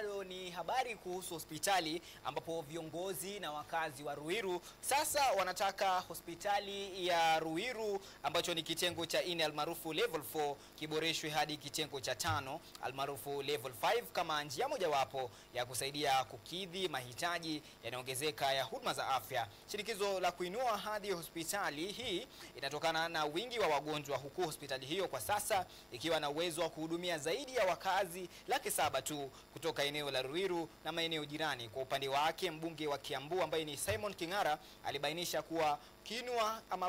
bado ni habari kuhusu hospitali ambapo viongozi na wakazi wa Ruiru sasa wanataka hospitali ya Ruiru ambacho ni kitengo cha 4 almaarufu level 4 kiboreshwe hadi kitengo cha 5 almaarufu level 5 kama njia mojawapo ya kusaidia kukidhi mahitaji yanayoongezeka ya huduma za afya. Shinikizo la kuinua hadhi ya hospitali hii inatokana na wingi wa wagonjwa, huku hospitali hiyo kwa sasa ikiwa na uwezo wa kuhudumia zaidi ya wakazi 700,000 tu kutoka eneo la Ruiru na maeneo jirani. Kwa upande wake, mbunge wa Kiambu ambaye ni Simon King'ara alibainisha kuwa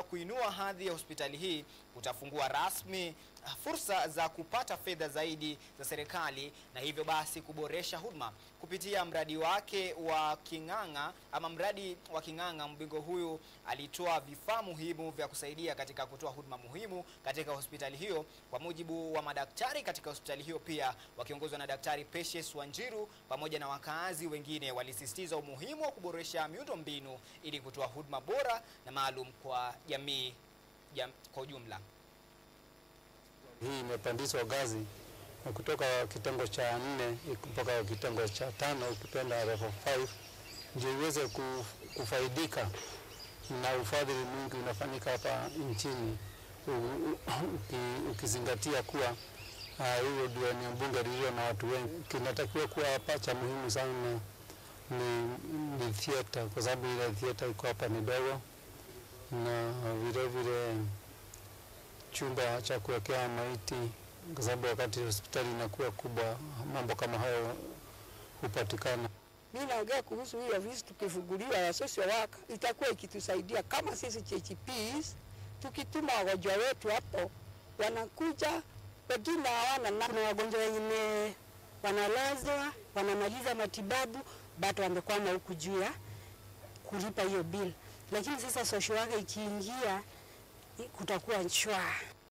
kuinua hadhi ya hospitali hii kutafungua rasmi fursa za kupata fedha zaidi za serikali na hivyo basi kuboresha huduma kupitia mradi wake wa King'ang'a. Mbunge huyu alitoa vifaa muhimu vya kusaidia katika kutoa huduma muhimu katika hospitali hiyo. Kwa mujibu wa madaktari katika hospitali hiyo, pia wakiongozwa na Daktari Patience Wanjiru pamoja na wakazi wengine, walisisitiza umuhimu wa kuboresha miundombinu ili kutoa huduma bora na maalum kwa jamii kwa ujumla. Hii imepandishwa ngazi kutoka kitengo cha 4 mpaka kitengo cha 5 ukipenda level 5 ndio iweze kufaidika na ufadhili mwingi unafanyika hapa nchini, ukizingatia kuwa hiyo ndio ni bunge lililo na watu wengi. Kinatakiwa kuwa hapa cha muhimu sana ni theater, kwa sababu ile theater iko hapa ni dogo, na vile chumba cha kuwekea maiti, kwa sababu wakati hospitali inakuwa kubwa mambo kama hayo hupatikana. Mimi naongea kuhusu hiyo ofisi tukifunguliwa ya social work itakuwa ikitusaidia kama sisi CHPs, tukituma wagonjwa wetu hapo wanakuja, wengine hawana na wagonjwa wengine wanalazwa, wanamaliza matibabu bado wamekwama huku juu ya kulipa hiyo bill. Lakini sasa social work ikiingia kutakuwa shwari.